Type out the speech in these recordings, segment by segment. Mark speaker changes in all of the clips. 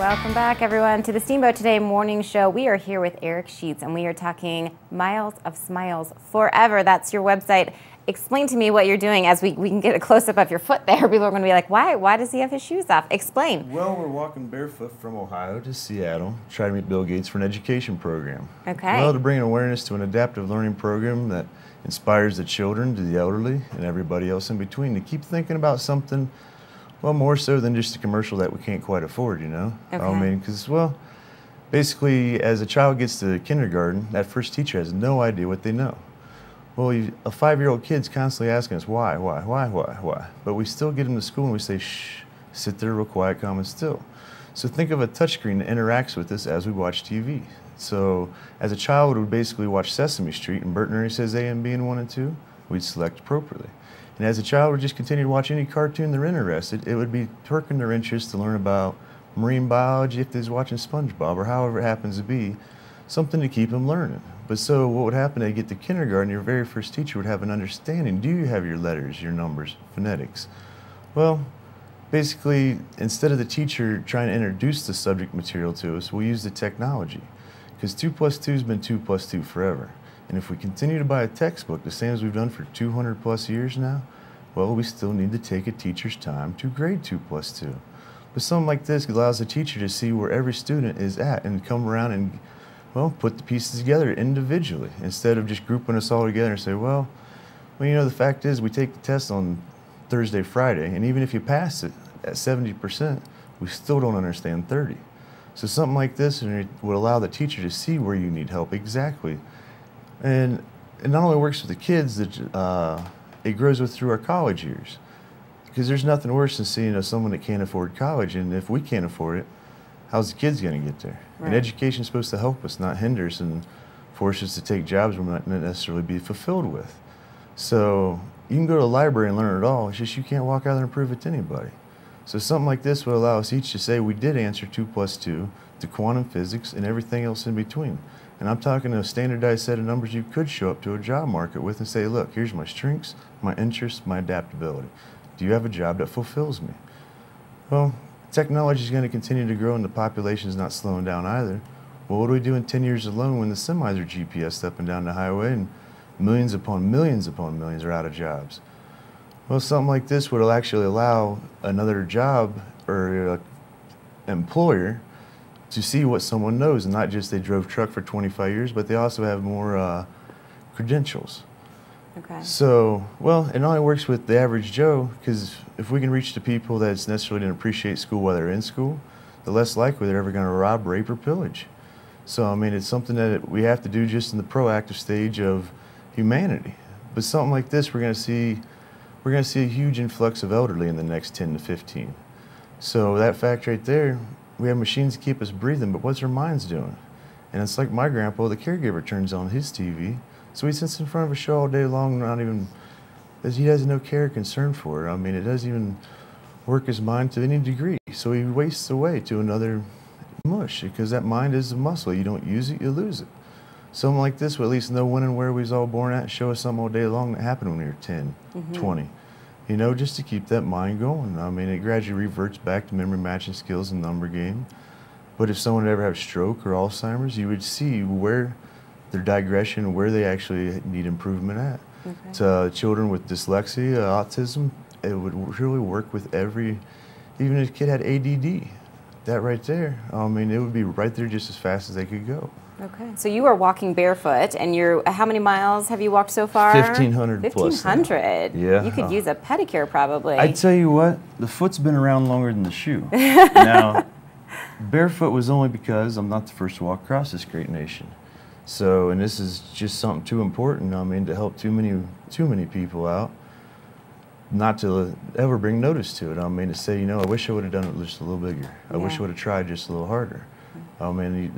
Speaker 1: Welcome back, everyone, to the Steamboat Today morning show. We are here with Eric Sheets, and we are talking Miles of Smiles Forever. That's your website. Explain to me what you're doing as we can get a close-up of your foot there. People are going to be like, why does he have his shoes off? Explain.
Speaker 2: Well, we're walking barefoot from Ohio to Seattle, trying to meet Bill Gates for an education program.
Speaker 1: Okay.
Speaker 2: Well, to bring awareness to an adaptive learning program that inspires the children to the elderly and everybody else in between to keep thinking about something, well, more so than just a commercial that we can't quite afford, you know?
Speaker 1: Okay.
Speaker 2: I mean, because, well, basically, as a child gets to kindergarten, that first teacher has no idea what they know. Well, a 5-year-old kid's constantly asking us, why? But we still get them to school and we say, shh, sit there real quiet, calm and still. So think of a touchscreen that interacts with us as we watch TV. So as a child, we'd basically watch Sesame Street and Bert and Ernie says A and B and 1 and 2, we'd select appropriately. And as a child, we'd just continue to watch any cartoon they're interested. It would be twerking their interest to learn about marine biology if they was watching SpongeBob or however it happens to be, something to keep them learning. But so what would happen, they get to kindergarten, your very first teacher would have an understanding. Do you have your letters, your numbers, phonetics? Well, basically, instead of the teacher trying to introduce the subject material to us, we'll use the technology. Because 2 plus 2 has been 2 plus 2 forever. And if we continue to buy a textbook, the same as we've done for 200 plus years now, well, we still need to take a teacher's time to grade 2 plus 2. But something like this allows the teacher to see where every student is at and come around and, well, put the pieces together individually instead of just grouping us all together and say, well, you know, the fact is we take the test on Thursday, Friday, and even if you pass it at 70%, we still don't understand 30. So something like this would allow the teacher to see where you need help exactly. And it not only works with the kids, it grows with through our college years. Because there's nothing worse than seeing someone that can't afford college, and if we can't afford it, how's the kids going to get there? Right. And education's supposed to help us, not hinder us and force us to take jobs we might not necessarily be fulfilled with. So you can go to the library and learn it all, it's just you can't walk out there and prove it to anybody. So something like this would allow us each to say we did answer 2 plus 2 to quantum physics and everything else in between. And I'm talking a standardized set of numbers you could show up to a job market with and say, look, here's my strengths, my interests, my adaptability. Do you have a job that fulfills me? Well, technology is going to continue to grow and the population is not slowing down either. Well, what do we do in 10 years alone when the semis are GPS up and down the highway and millions upon millions are out of jobs? Well, something like this would actually allow another job or employer to see what someone knows, and not just they drove truck for 25 years, but they also have more credentials.
Speaker 1: Okay.
Speaker 2: So, well, it only works with the average Joe, because if we can reach the people that necessarily didn't appreciate school while they're in school, the less likely they're ever going to rob, rape, or pillage. So, I mean, it's something that we have to do just in the proactive stage of humanity. But something like this, we're going to see a huge influx of elderly in the next 10 to 15. So that fact right there, we have machines to keep us breathing, but what's our minds doing? And it's like my grandpa, the caregiver, turns on his TV, so he sits in front of a show all day long, he has no care or concern for it. I mean, it doesn't even work his mind to any degree. So he wastes away to another mush, because that mind is a muscle. You don't use it, you lose it. Something like this will at least know when and where we was all born at and show us something all day long that happened when we were 10, 20. You know, just to keep that mind going. I mean, it gradually reverts back to memory matching skills and number game. But if someone ever had a stroke or Alzheimer's, you would see where their digression, where they actually need improvement at.
Speaker 1: Okay.
Speaker 2: To children with dyslexia, autism, it would really work with even if a kid had ADD, that right there, I mean, it would be right there just as fast as they could go.
Speaker 1: Okay, so you are walking barefoot, and how many miles have you walked so far?
Speaker 2: 1,500 plus.
Speaker 1: 1,500?
Speaker 2: Yeah.
Speaker 1: You could use a pedicure probably.
Speaker 2: I tell you what, the foot's been around longer than the shoe. Now, barefoot was only because I'm not the first to walk across this great nation. So, and this is just something too important, I mean, to help too many people out, not to ever bring notice to it. I mean, to say, you know, I wish I would have done it just a little bigger. I wish I would have tried just a little harder. I mean,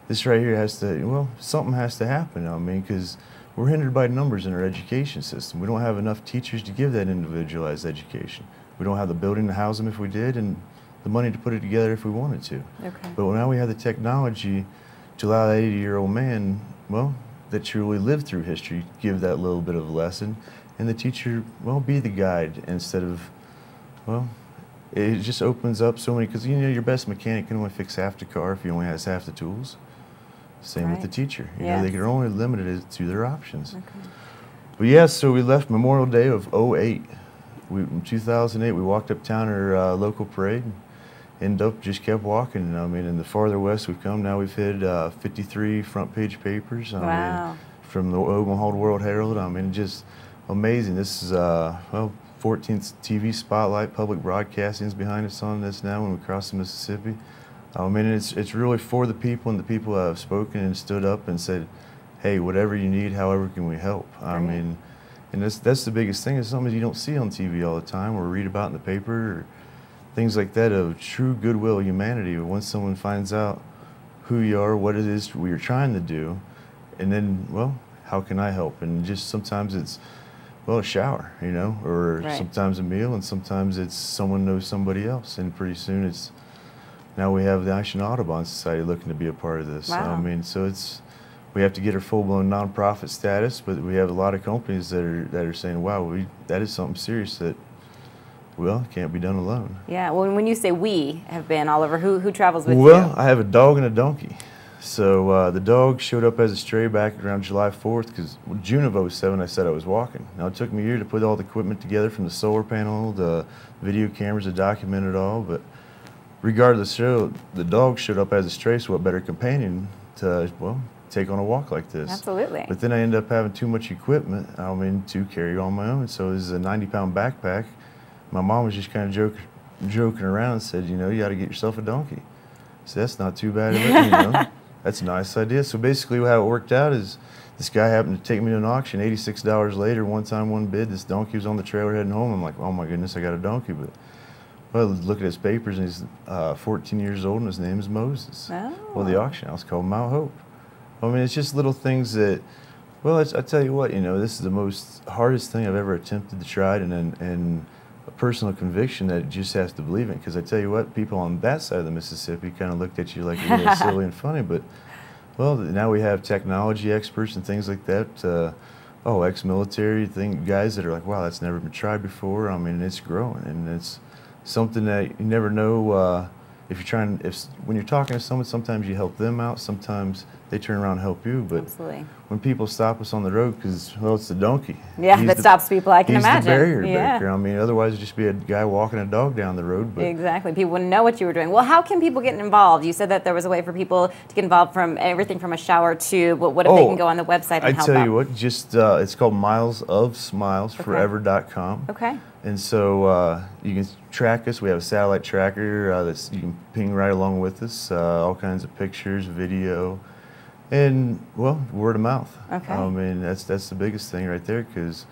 Speaker 2: this right here has to, well, something has to happen, I mean, because we're hindered by numbers in our education system. We don't have enough teachers to give that individualized education. We don't have the building to house them if we did, and the money to put it together if we wanted to.
Speaker 1: Okay.
Speaker 2: But now we have the technology to allow that 80-year-old man, well, that truly lived through history, give that little bit of a lesson, and the teacher, well, be the guide instead of, well, it just opens up so many, because you know your best mechanic can only fix half the car if he only has half the tools. Same with the teacher. You know, they are only limited to their options. But yeah, so we left Memorial Day of '08. In 2008, we walked uptown our local parade. Ended up just kept walking. I mean, and the farther west we've come, now we've hit 53 front page papers. I mean, from the Omaha World Herald. I mean, just amazing. This is well, 14th TV spotlight, public broadcasting's behind us on this now when we cross the Mississippi. I mean, it's really for the people, and the people that have spoken and stood up and said, hey, whatever you need, however can we help? I mean, and that's the biggest thing. It's something you don't see on TV all the time or read about in the paper or things like that, of true goodwill, humanity. Once someone finds out who you are, what it is we are trying to do, and then, well, how can I help? And just sometimes it's, well, a shower, you know, or sometimes a meal, and sometimes it's someone knows somebody else, and pretty soon it's, now we have the National Audubon Society looking to be a part of this. I mean, so it's, we have to get our full-blown nonprofit status, but we have a lot of companies that are saying, wow, that is something serious that, well, can't be done alone.
Speaker 1: Yeah, well, when you say we have been all over, who travels with you?
Speaker 2: Well, I have a dog and a donkey. So the dog showed up as a stray back around July 4th, because June of '07 I said I was walking. Now, it took me a year to put all the equipment together, from the solar panel, the video cameras to document it all, but regardless, the dog showed up as a stray, so what better companion to, well, take on a walk like this.
Speaker 1: Absolutely.
Speaker 2: But then I ended up having too much equipment, I mean, to carry on my own. So it was a 90-pound backpack. My mom was just kind of joking around and said, you know, you got to get yourself a donkey. So that's not too bad of it, you know. That's a nice idea. So basically how it worked out is this guy happened to take me to an auction. $86 later, one time, one bid. This donkey was on the trailer heading home. I'm like, oh my goodness, I got a donkey. But well, look at his papers, and he's 14 years old, and his name is Moses. Well, the auction house called Mount Hope. I mean, it's just little things that, well, I tell you what, you know, this is the most hardest thing I've ever attempted to try, and a personal conviction that it just has to believe in. Because I tell you what, people on that side of the Mississippi kind of looked at you like you're really silly and funny, but, well, now we have technology experts and things like that, ex-military guys that are like, wow, that's never been tried before. I mean, it's growing, and it's something that you never know if you're trying, when you're talking to someone, sometimes you help them out, sometimes they turn around and help you. But when people stop us on the road, because, well, it's the donkey.
Speaker 1: Yeah, that stops people, I can imagine.
Speaker 2: He's the barrier breaker. I mean, otherwise it'd just be a guy walking a dog down the road. But
Speaker 1: exactly. People wouldn't know what you were doing. Well, how can people get involved? You said that there was a way for people to get involved, from everything from a shower to, what if they can go on the website and help out?
Speaker 2: I tell you what, just, it's called milesofsmilesforever.com.
Speaker 1: Okay.
Speaker 2: And so you can track us. We have a satellite tracker that you can ping right along with us, all kinds of pictures, video, and, well, word of mouth.
Speaker 1: Okay.
Speaker 2: I mean, that's the biggest thing right there, because,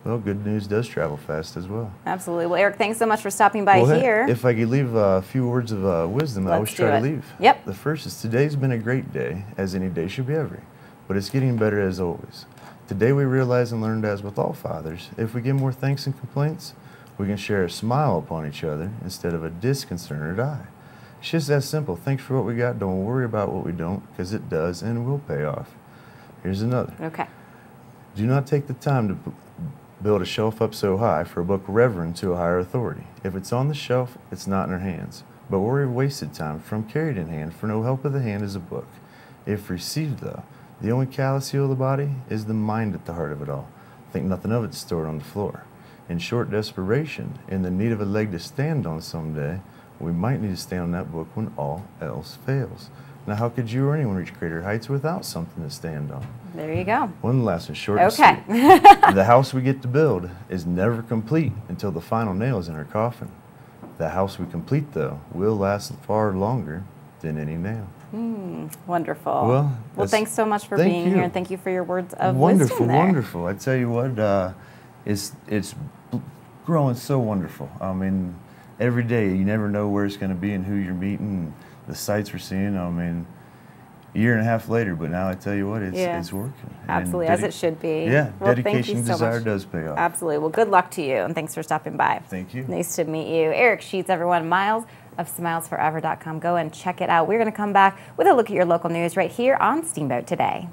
Speaker 2: well, good news does travel fast as well.
Speaker 1: Absolutely. Well, Eric, thanks so much for stopping by here.
Speaker 2: If I could leave a few words of wisdom, I always try to leave.
Speaker 1: Yep.
Speaker 2: The first is, today's been a great day, as any day should be every, but it's getting better as always. Today we realize and learned, as with all fathers, if we give more thanks and complaints, we can share a smile upon each other instead of a disconcerted eye. It's just that simple. Thanks for what we got. Don't worry about what we don't, because it does and will pay off. Here's another.
Speaker 1: Okay.
Speaker 2: Do not take the time to build a shelf up so high for a book reverend to a higher authority. If it's on the shelf, it's not in our hands. But worry of wasted time from carried in hand, for no help of the hand is a book. If received, though, the only callous heel of the body is the mind at the heart of it all. Think nothing of it stored on the floor. In short desperation, in the need of a leg to stand on someday, we might need to stand on that book when all else fails. Now, how could you or anyone reach greater heights without something to stand on?
Speaker 1: There you go.
Speaker 2: One last one, short and
Speaker 1: sweet.
Speaker 2: The house we get to build is never complete until the final nail is in our coffin. The house we complete, though, will last far longer than any nail.
Speaker 1: Wonderful. Well, thanks so much for being here, and thank you for your words of wisdom there.
Speaker 2: Wonderful. I tell you what, it's growing so wonderful. I mean, every day you never know where it's going to be and who you're meeting, the sights we're seeing. I mean, a year and a half later, but now I tell you what, it's working.
Speaker 1: Absolutely, as it should be.
Speaker 2: Yeah,
Speaker 1: well,
Speaker 2: dedication and desire does pay off.
Speaker 1: Absolutely. Well, good luck to you, and thanks for stopping by.
Speaker 2: Thank you.
Speaker 1: Nice to meet you. Eric Sheets, everyone. milesofsmilesforever.com. Go and check it out. We're going to come back with a look at your local news right here on Steamboat Today.